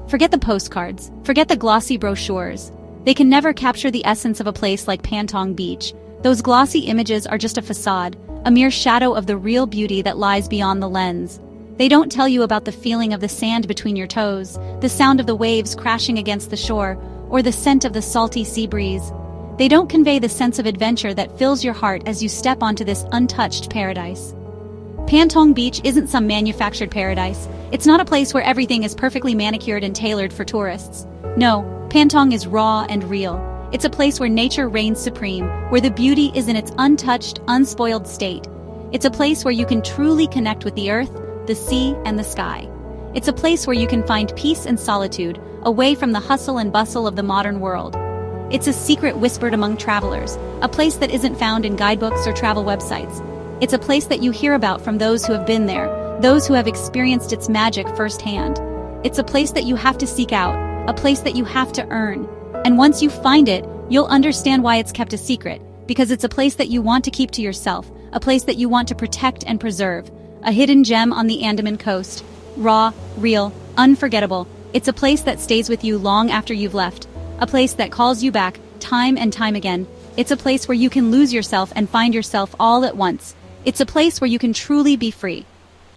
Forget the postcards, forget the glossy brochures. They can never capture the essence of a place like Patong Beach. Those glossy images are just a facade, a mere shadow of the real beauty that lies beyond the lens. They don't tell you about the feeling of the sand between your toes, the sound of the waves crashing against the shore, or the scent of the salty sea breeze. They don't convey the sense of adventure that fills your heart as you step onto this untouched paradise. Patong Beach isn't some manufactured paradise. It's not a place where everything is perfectly manicured and tailored for tourists. No, Pantong is raw and real. It's a place where nature reigns supreme, where the beauty is in its untouched, unspoiled state. It's a place where you can truly connect with the earth, the sea, and the sky. It's a place where you can find peace and solitude, away from the hustle and bustle of the modern world. It's a secret whispered among travelers, a place that isn't found in guidebooks or travel websites. It's a place that you hear about from those who have been there, those who have experienced its magic firsthand. It's a place that you have to seek out, a place that you have to earn. And once you find it, you'll understand why it's kept a secret, because it's a place that you want to keep to yourself, a place that you want to protect and preserve. A hidden gem on the Andaman coast. Raw, real, unforgettable. It's a place that stays with you long after you've left, a place that calls you back time and time again. It's a place where you can lose yourself and find yourself all at once. It's a place where you can truly be free.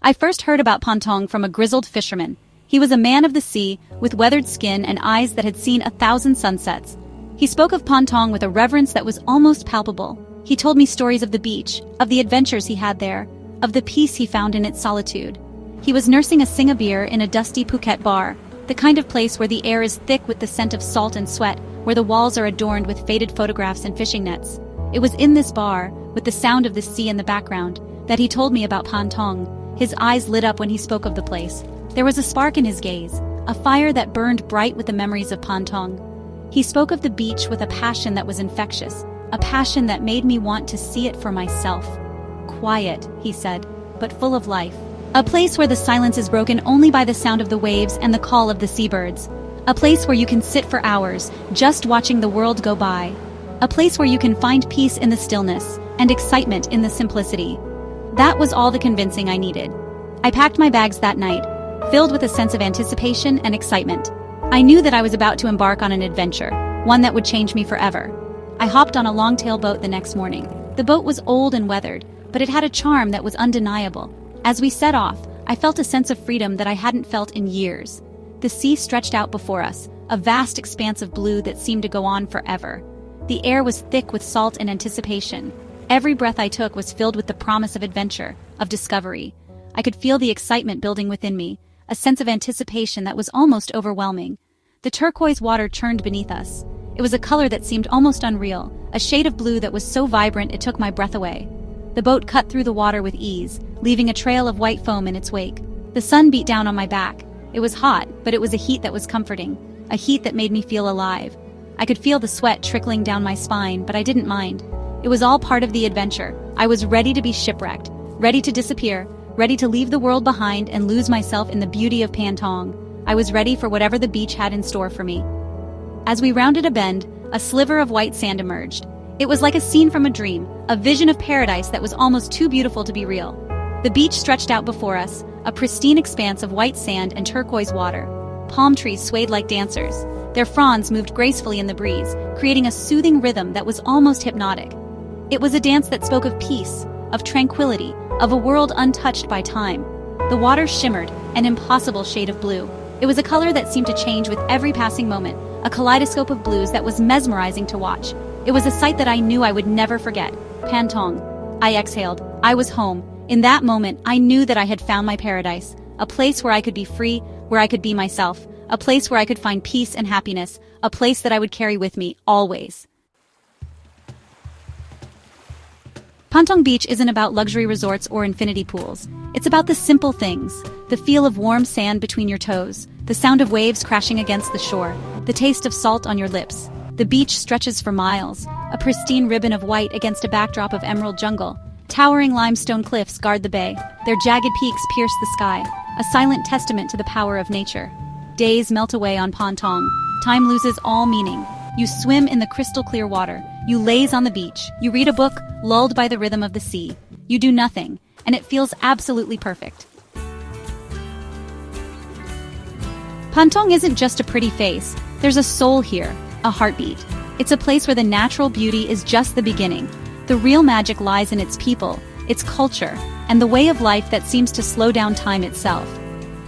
I first heard about Pantong from a grizzled fisherman. He was a man of the sea, with weathered skin and eyes that had seen 1,000 sunsets. He spoke of Pantong with a reverence that was almost palpable. He told me stories of the beach, of the adventures he had there, of the peace he found in its solitude. He was nursing a sing a beer in a dusty Phuket bar, the kind of place where the air is thick with the scent of salt and sweat, where the walls are adorned with faded photographs and fishing nets. It was in this bar, with the sound of the sea in the background, that he told me about Pantong. His eyes lit up when he spoke of the place. There was a spark in his gaze, a fire that burned bright with the memories of Pantong. He spoke of the beach with a passion that was infectious, a passion that made me want to see it for myself. Quiet, he said, but full of life. A place where the silence is broken only by the sound of the waves and the call of the seabirds. A place where you can sit for hours, just watching the world go by. A place where you can find peace in the stillness and excitement in the simplicity. That was all the convincing I needed. I packed my bags that night, filled with a sense of anticipation and excitement. I knew that I was about to embark on an adventure, one that would change me forever. I hopped on a long-tail boat the next morning. The boat was old and weathered, but it had a charm that was undeniable. As we set off, I felt a sense of freedom that I hadn't felt in years. The sea stretched out before us, a vast expanse of blue that seemed to go on forever. The air was thick with salt and anticipation. Every breath I took was filled with the promise of adventure, of discovery. I could feel the excitement building within me, a sense of anticipation that was almost overwhelming. The turquoise water churned beneath us. It was a color that seemed almost unreal, a shade of blue that was so vibrant it took my breath away. The boat cut through the water with ease, leaving a trail of white foam in its wake. The sun beat down on my back. It was hot, but it was a heat that was comforting, a heat that made me feel alive. I could feel the sweat trickling down my spine, but I didn't mind. It was all part of the adventure. I was ready to be shipwrecked, ready to disappear, ready to leave the world behind and lose myself in the beauty of Pantong. I was ready for whatever the beach had in store for me. As we rounded a bend, a sliver of white sand emerged. It was like a scene from a dream, a vision of paradise that was almost too beautiful to be real. The beach stretched out before us, a pristine expanse of white sand and turquoise water. Palm trees swayed like dancers. Their fronds moved gracefully in the breeze, creating a soothing rhythm that was almost hypnotic. It was a dance that spoke of peace, of tranquility, of a world untouched by time. The water shimmered, an impossible shade of blue. It was a color that seemed to change with every passing moment, a kaleidoscope of blues that was mesmerizing to watch. It was a sight that I knew I would never forget. Pantong. I exhaled. I was home. In that moment, I knew that I had found my paradise, a place where I could be free, where I could be myself, a place where I could find peace and happiness, a place that I would carry with me, always. Patong Beach isn't about luxury resorts or infinity pools. It's about the simple things, the feel of warm sand between your toes, the sound of waves crashing against the shore, the taste of salt on your lips. The beach stretches for miles, a pristine ribbon of white against a backdrop of emerald jungle. Towering limestone cliffs guard the bay, their jagged peaks pierce the sky, a silent testament to the power of nature. Days melt away on Pantong. Time loses all meaning. You swim in the crystal clear water. You laze on the beach. You read a book, lulled by the rhythm of the sea. You do nothing, and it feels absolutely perfect. Pantong isn't just a pretty face, there's a soul here, a heartbeat. It's a place where the natural beauty is just the beginning. The real magic lies in its people, its culture, and the way of life that seems to slow down time itself.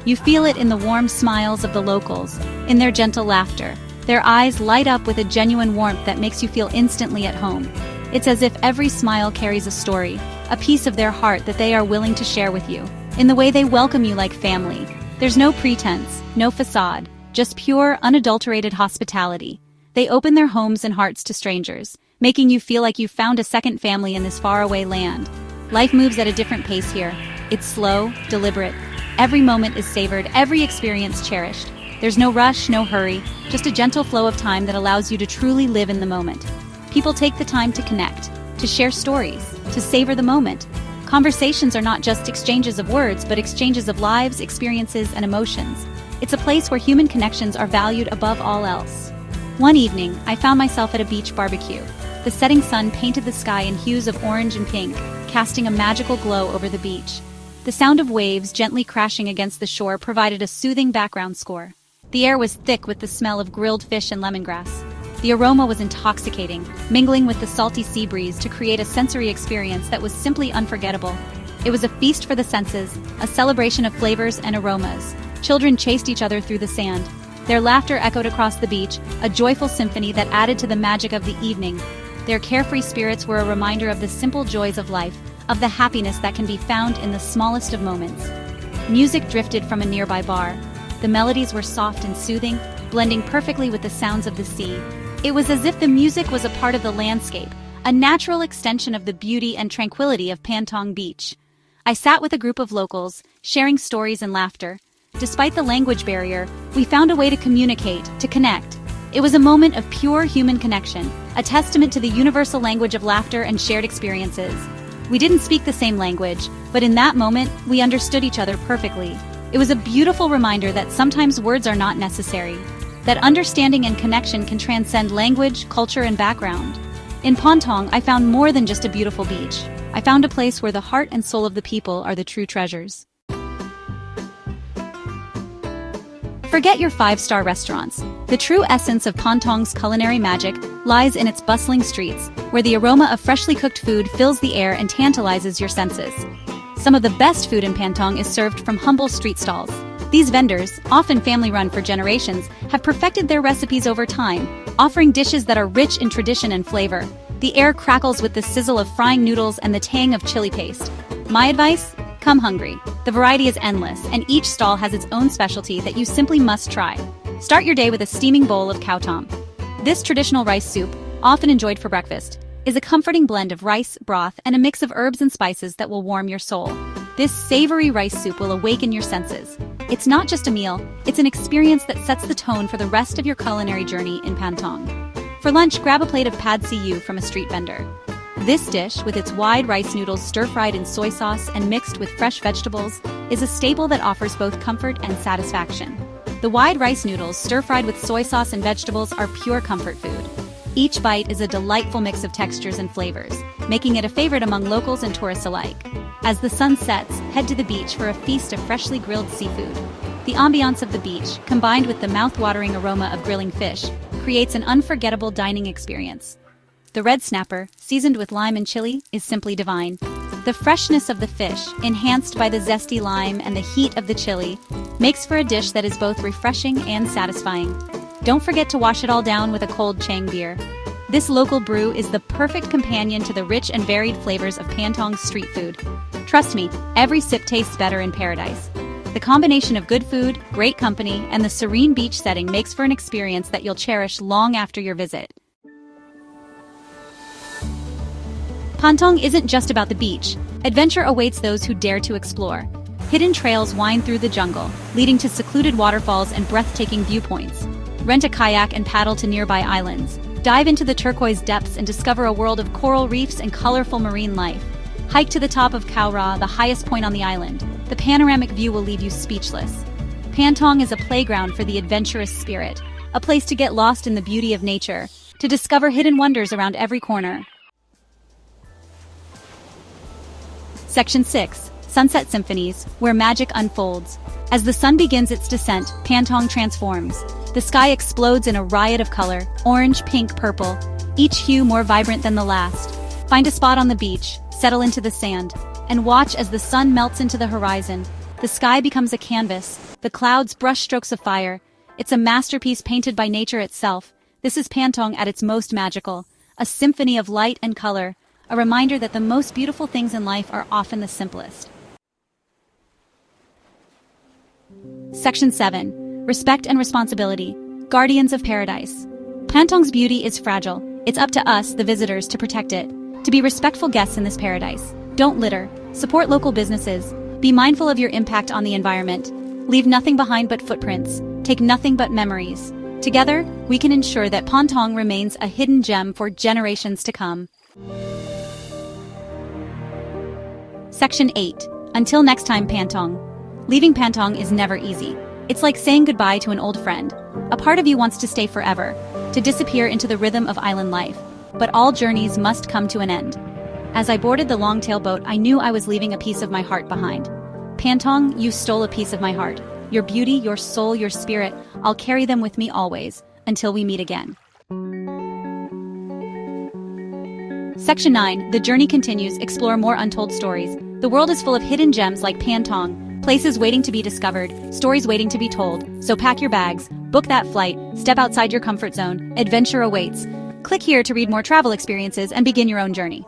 You feel it in the warm smiles of the locals, in their gentle laughter. Their eyes light up with a genuine warmth that makes you feel instantly at home. It's as if every smile carries a story, a piece of their heart that they are willing to share with you. In the way they welcome you like family. There's no pretense, no facade, just pure, unadulterated hospitality. They open their homes and hearts to strangers, making you feel like you've found a second family in this faraway land. Life moves at a different pace here. It's slow, deliberate. Every moment is savored, every experience cherished. There's no rush, no hurry, just a gentle flow of time that allows you to truly live in the moment. People take the time to connect, to share stories, to savor the moment. Conversations are not just exchanges of words, but exchanges of lives, experiences, and emotions. It's a place where human connections are valued above all else. One evening, I found myself at a beach barbecue. The setting sun painted the sky in hues of orange and pink, casting a magical glow over the beach. The sound of waves gently crashing against the shore provided a soothing background score. The air was thick with the smell of grilled fish and lemongrass. The aroma was intoxicating, mingling with the salty sea breeze to create a sensory experience that was simply unforgettable. It was a feast for the senses, a celebration of flavors and aromas. Children chased each other through the sand. Their laughter echoed across the beach, a joyful symphony that added to the magic of the evening. Their carefree spirits were a reminder of the simple joys of life, of the happiness that can be found in the smallest of moments. Music drifted from a nearby bar. The melodies were soft and soothing, blending perfectly with the sounds of the sea. It was as if the music was a part of the landscape, a natural extension of the beauty and tranquility of Patong Beach. I sat with a group of locals, sharing stories and laughter. Despite the language barrier, we found a way to communicate, to connect. It was a moment of pure human connection, a testament to the universal language of laughter and shared experiences. We didn't speak the same language, but in that moment, we understood each other perfectly. It was a beautiful reminder that sometimes words are not necessary, that understanding and connection can transcend language, culture, and background. In Pantong, I found more than just a beautiful beach. I found a place where the heart and soul of the people are the true treasures. Forget your five-star restaurants. The true essence of Pantong's culinary magic lies in its bustling streets, where the aroma of freshly cooked food fills the air and tantalizes your senses. Some of the best food in Pantong is served from humble street stalls. These vendors, often family-run for generations, have perfected their recipes over time, offering dishes that are rich in tradition and flavor. The air crackles with the sizzle of frying noodles and the tang of chili paste. My advice? Come hungry. The variety is endless, and each stall has its own specialty that you simply must try. Start your day with a steaming bowl of cow tom. This traditional rice soup, often enjoyed for breakfast, is a comforting blend of rice, broth, and a mix of herbs and spices that will warm your soul. This savory rice soup will awaken your senses. It's not just a meal, it's an experience that sets the tone for the rest of your culinary journey in Pantong. For lunch, grab a plate of pad see ew from a street vendor. This dish, with its wide rice noodles stir-fried in soy sauce and mixed with fresh vegetables, is a staple that offers both comfort and satisfaction. The wide rice noodles, stir-fried with soy sauce and vegetables, are pure comfort food. Each bite is a delightful mix of textures and flavors, making it a favorite among locals and tourists alike. As the sun sets, head to the beach for a feast of freshly grilled seafood. The ambiance of the beach, combined with the mouth-watering aroma of grilling fish, creates an unforgettable dining experience. The red snapper, seasoned with lime and chili, is simply divine. The freshness of the fish, enhanced by the zesty lime and the heat of the chili, makes for a dish that is both refreshing and satisfying. Don't forget to wash it all down with a cold Chang beer. This local brew is the perfect companion to the rich and varied flavors of Pantong's street food. Trust me, every sip tastes better in paradise. The combination of good food, great company, and the serene beach setting makes for an experience that you'll cherish long after your visit. Pantong isn't just about the beach. Adventure awaits those who dare to explore. Hidden trails wind through the jungle, leading to secluded waterfalls and breathtaking viewpoints. Rent a kayak and paddle to nearby islands. Dive into the turquoise depths and discover a world of coral reefs and colorful marine life. Hike to the top of Khao Ra, the highest point on the island. The panoramic view will leave you speechless. Pantong is a playground for the adventurous spirit, a place to get lost in the beauty of nature, to discover hidden wonders around every corner. Section 6. sunset symphonies, where magic unfolds. As the sun begins its descent, Pantong transforms. The sky explodes in a riot of color, orange, pink, purple, each hue more vibrant than the last. Find a spot on the beach, settle into the sand, and watch as the sun melts into the horizon. The sky becomes a canvas, the clouds brushstrokes of fire. It's a masterpiece painted by nature itself. This is Pantong at its most magical, a symphony of light and color, a reminder that the most beautiful things in life are often the simplest. Section 7. Respect and responsibility. Guardians of paradise. Pantong's beauty is fragile. It's up to us, the visitors, to protect it. To be respectful guests in this paradise. Don't litter. Support local businesses. Be mindful of your impact on the environment. Leave nothing behind but footprints. Take nothing but memories. Together, we can ensure that Pantong remains a hidden gem for generations to come. Section 8. Until next time, Pantong. Leaving Pantong is never easy. It's like saying goodbye to an old friend. A part of you wants to stay forever, to disappear into the rhythm of island life. But all journeys must come to an end. As I boarded the long-tail boat, I knew I was leaving a piece of my heart behind. Pantong, you stole a piece of my heart. Your beauty, your soul, your spirit, I'll carry them with me always, until we meet again. Section 9. The journey continues. Explore more untold stories. The world is full of hidden gems like Pantong, places waiting to be discovered, stories waiting to be told. So pack your bags, book that flight, step outside your comfort zone. Adventure awaits. Click here to read more travel experiences and begin your own journey.